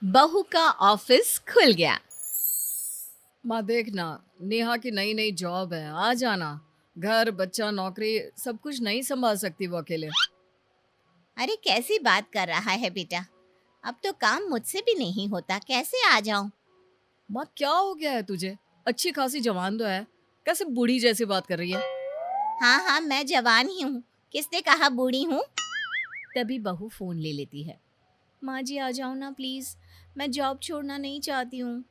बहू का ऑफिस खुल गया। माँ देखना, नेहा की नई नई जॉब है। आ जाना। घर बच्चा नौकरी सब कुछ नहीं संभाल सकती वो अकेले। अरे कैसी बात कर रहा है बेटा। अब तो काम मुझसे भी नहीं होता, कैसे आ जाऊं। माँ क्या हो गया है तुझे? अच्छी खासी जवान तो है, कैसे बूढ़ी जैसी बात कर रही है? हाँ हाँ, मैं जवान ही हूँ, किसने कहा बूढ़ी हूँ। तभी बहू फोन ले लेती है। माँ जी आ जाओ ना प्लीज, मैं जॉब छोड़ना नहीं चाहती हूँ।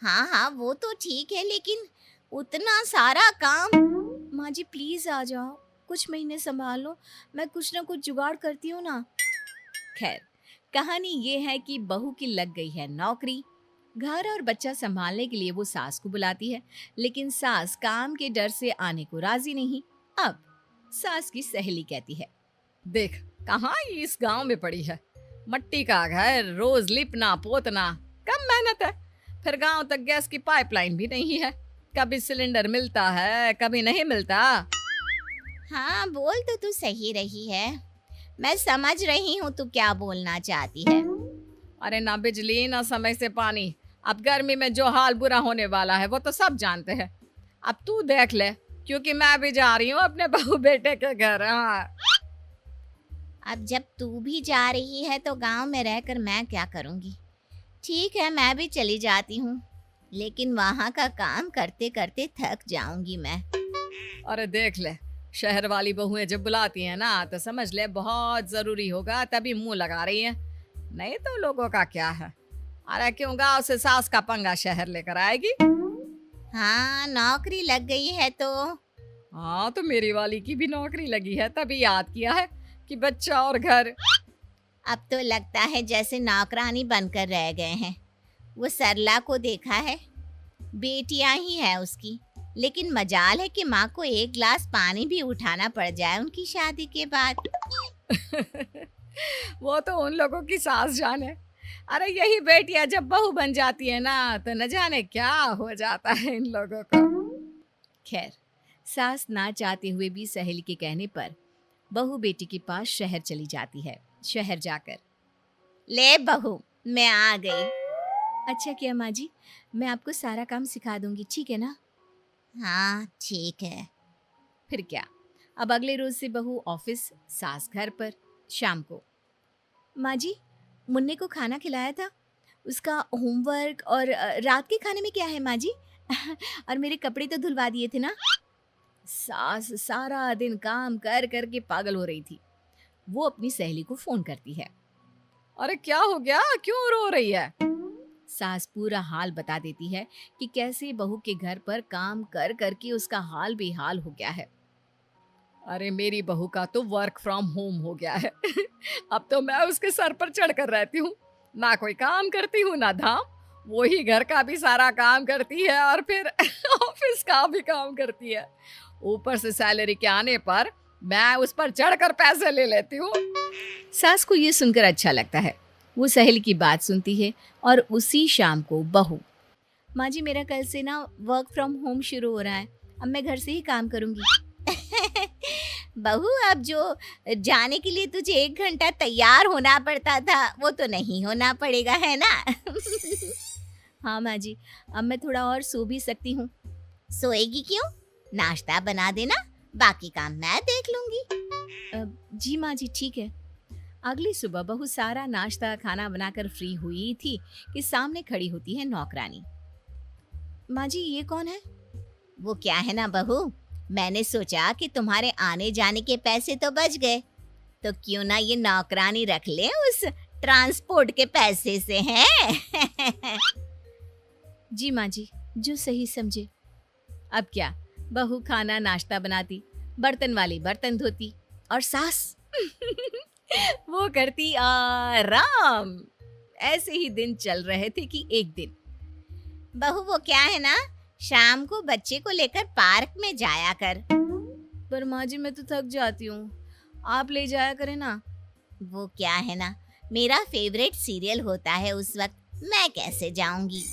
हाँ हाँ, वो तो ठीक है, लेकिन उतना सारा काम। माँ जी प्लीज आ जाओ, कुछ महीने संभालो, मैं कुछ ना कुछ जुगाड़ करती हूँ ना। खैर, कहानी ये है कि बहू की लग गई है नौकरी। घर और बच्चा संभालने के लिए वो सास को बुलाती है, लेकिन सास काम के डर से आने को राजी नहीं। अब सास की सहेली कहती है, देख, कहाँ ये इस गांव में पड़ी है। मट्टी का घर, रोज लिपना पोतना, कम मेहनत है। फिर गांव तक गैस की पाइपलाइन भी नहीं है। कभी सिलेंडर मिलता है, कभी नहीं मिलता। हाँ, बोल तो तू सही रही है, मैं समझ रही हूँ तू क्या बोलना चाहती है। अरे ना बिजली ना समय से पानी। अब गर्मी में जो हाल बुरा होने वाला है वो तो सब जानते हैं। अब तू देख ले, क्योंकि मैं भी जा रही हूँ अपने बहू बेटे के घर। हाँ। अब जब तू भी जा रही है तो गांव में रहकर मैं क्या करूँगी। ठीक है, मैं भी चली जाती हूँ, लेकिन वहाँ का काम करते करते थक जाऊंगी मैं। अरे देख ले, शहर वाली बहुएं जब बुलाती हैं ना तो समझ ले बहुत जरूरी होगा, तभी मुंह लगा रही हैं। नहीं तो लोगों का क्या है। अरे क्यों गांव से सास का पंगा शहर लेकर आएगी? हाँ, नौकरी लग गई है तो। हाँ, तो मेरी वाली की भी नौकरी लगी है, तभी याद किया है कि बच्चा और घर। अब तो लगता है जैसे नौकरानी बनकर रह गए हैं। वो सरला को देखा है, बेटियां ही है उसकी, लेकिन मजाल है कि माँ को एक गिलास पानी भी उठाना पड़ जाए उनकी शादी के बाद। वो तो उन लोगों की सास जाने। अरे यही बेटियां जब बहू बन जाती है ना तो न जाने क्या हो जाता है इन लोगों को। खैर, सास ना चाहते हुए भी सहेली के कहने पर बहू बेटी के पास शहर चली जाती है। शहर जाकर, ले बहू, मैं आ गई। अच्छा किया माँ जी, मैं आपको सारा काम सिखा दूंगी, ठीक है ना। हाँ ठीक है। फिर क्या, अब अगले रोज से बहू ऑफिस, सास घर पर। शाम को, माँ जी मुन्ने को खाना खिलाया था, उसका होमवर्क और रात के खाने में क्या है माँ जी? और मेरे कपड़े तो धुलवा दिए थे ना। सास सारा दिन काम कर कर के पागल हो रही थी। वो अपनी सहेली को फोन करती है। अरे क्या हो गया, क्यों रो रही है? सास पूरा हाल बता देती है कि कैसे बहू के घर पर काम कर करके उसका हाल बेहाल हो गया है। अरे मेरी बहू का तो वर्क फ्रॉम होम हो गया है। अब तो मैं उसके सर पर चढ़कर रहती हूँ। ना कोई काम करती हूँ ना धाम। वो ही घर का भी सारा काम करती है और फिर ऑफिस का भी काम करती है। ऊपर से सैलरी के आने पर मैं उस पर चढ़कर पैसे ले लेती हूँ। सास को ये सुनकर अच्छा लगता है। वो सहेली की बात सुनती है और उसी शाम को बहू, माँ जी मेरा कल से ना वर्क फ्रॉम होम शुरू हो रहा है, अब मैं घर से ही काम करूंगी। बहू, अब जो जाने के लिए तुझे 1 घंटा तैयार होना पड़ता था वो तो नहीं होना पड़ेगा, है ना। हाँ माँ जी, अब मैं थोड़ा और सो भी सकती हूँ। सोएगी क्यों? नाश्ता बना देना, बाकी काम मैं देख लूंगी। जी माँ जी ठीक है। अगली सुबह बहू सारा नाश्ता खाना बनाकर फ्री हुई थी कि सामने खड़ी होती है नौकरानी। माँ जी ये कौन है? वो क्या है ना बहू, मैंने सोचा कि तुम्हारे आने जाने के पैसे तो बच गए, तो क्यों ना ये नौकरानी रख ले उस ट्रांसपोर्ट के पैसे से, हैं। जी माँ जी, जो सही समझे। अब क्या, बहू खाना नाश्ता बनाती, बर्तन वाली बर्तन धोती और सास वो करती आराम। ऐसे ही दिन चल रहे थे कि एक दिन, बहू वो क्या है ना, शाम को बच्चे को लेकर पार्क में जाया कर। पर माँ जी मैं तो थक जाती हूँ, आप ले जाया करें ना। वो क्या है ना, मेरा फेवरेट सीरियल होता है उस वक्त, मैं कैसे जाऊंगी।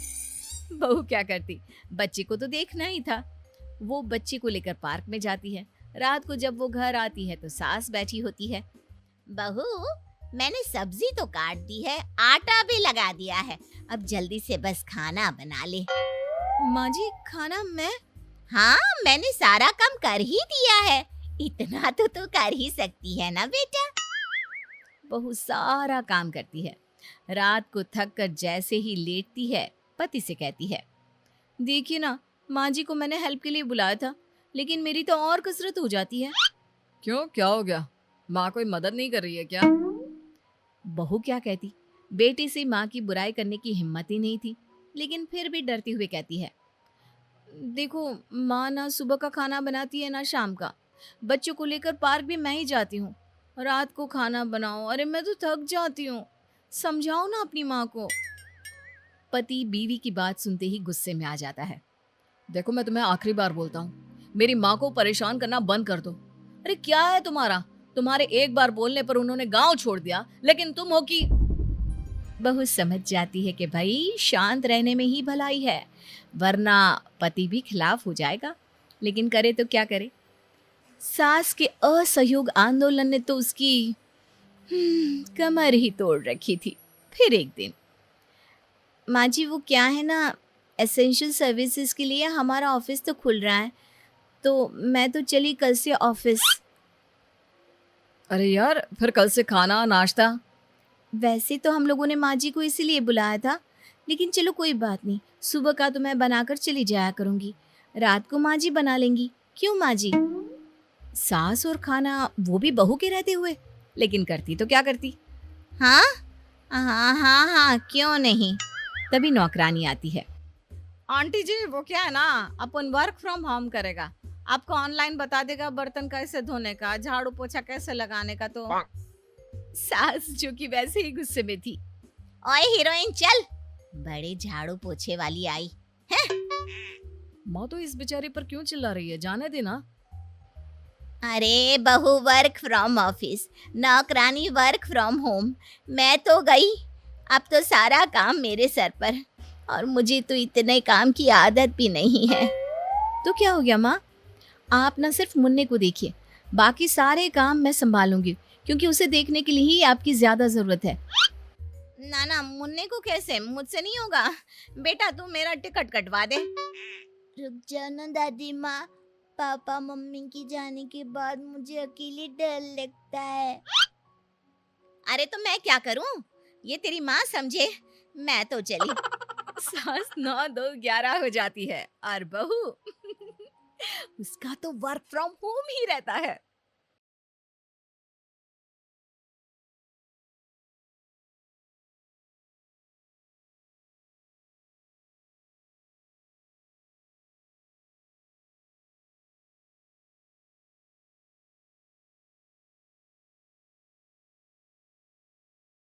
बहू क्या करती, बच्चे को तो देखना ही था। वो बच्चे को लेकर पार्क में जाती है। रात को जब वो घर आती है तो सास बैठी होती है। बहू, मैंने सब्जी तो काट दी है, आटा भी लगा दिया है। अब जल्दी से बस खाना बना ले। माँ जी खाना मैं? हाँ, मैंने सारा काम कर ही दिया है। इतना तो तू कर ही सकती है ना बेटा। बहू सारा काम करती है। रात को थक कर जैसे ही लेटती है, पति से कहती है, देखिए ना, माँ जी को मैंने हेल्प के लिए बुलाया था, लेकिन मेरी तो और कसरत हो जाती है। क्यों, क्या हो गया? माँ कोई मदद नहीं कर रही है क्या? बहू क्या कहती, बेटी से माँ की बुराई करने की हिम्मत ही नहीं थी, लेकिन फिर भी डरते हुए कहती है, देखो माँ ना सुबह का खाना बनाती है ना शाम का। बच्चों को लेकर पार्क भी मैं ही जाती हूँ। रात को खाना बनाओ, अरे मैं तो थक जाती हूँ। समझाओ ना अपनी माँ को। पति बीवी की बात सुनते ही गुस्से में आ जाता है। देखो, मैं तुम्हें आखिरी बार बोलता हूँ, मेरी माँ को परेशान करना बंद कर दो। अरे क्या है तुम्हारा? तुम्हारे एक बार बोलने पर उन्होंने गांव छोड़ दिया, लेकिन तुम हो कि। बहू समझ जाती है कि भाई शांत रहने में ही भलाई है, वरना पति भी खिलाफ हो जाएगा। लेकिन करे तो क्या करे। सास के असहयोग आंदोलन ने तो उसकी कमर ही तोड़ रखी थी। फिर एक दिन, माँ जी वो क्या है ना, एसेंशियल सर्विसेज के लिए हमारा ऑफिस तो खुल रहा है, तो मैं तो चली कल से ऑफिस। अरे यार, फिर कल से खाना नाश्ता? वैसे तो हम लोगों ने माँ जी को इसीलिए बुलाया था, लेकिन चलो कोई बात नहीं, सुबह का तो मैं बनाकर चली जाया करूँगी, रात को माँ जी बना लेंगी। क्यों माँ जी? सास और खाना वो भी बहू के रहते हुए, लेकिन करती तो क्या करती। हाँ हाँ हाँ हाँ, क्यों नहीं। तभी नौकरानी आती है। आंटी जी, वो क्या है ना, अपन वर्क फ्रॉम होम करेगा, आपको ऑनलाइन बता देगा बर्तन कैसे धोने का, झाड़ू पोछा कैसे लगाने का। तो सास जो कि वैसे ही गुस्से में थी, ओए हीरोइन चल, बड़े झाड़ू पोछे वाली आई है। माँ तो इस बेचारी पर क्यों चिल्ला रही है, जाने देना। अरे बहू वर्क फ्रॉम ऑफिस, नौकरानी वर्क फ्रॉम होम। मैं तो गई, अब तो सारा काम मेरे सर पर, और मुझे तो इतने काम की आदत भी नहीं है। तो क्या हो गया माँ, आप ना सिर्फ मुन्ने को देखिए, बाकी सारे काम मैं संभालूंगी, क्योंकि उसे देखने के लिए ही आपकी ज्यादा जरूरत है। ना ना, मुन्ने को कैसे, मुझसे नहीं होगा। बेटा तू मेरा टिकट कटवा दे। रुक जाओ ना दादी माँ, पापा मम्मी की जाने के बाद मुझे अकेले डर लगता है। अरे तो मैं क्या करूं, ये तेरी माँ समझे, मैं तो चली। सास 9-2-11 हो जाती है और बहू उसका तो वर्क फ्रॉम होम ही रहता है।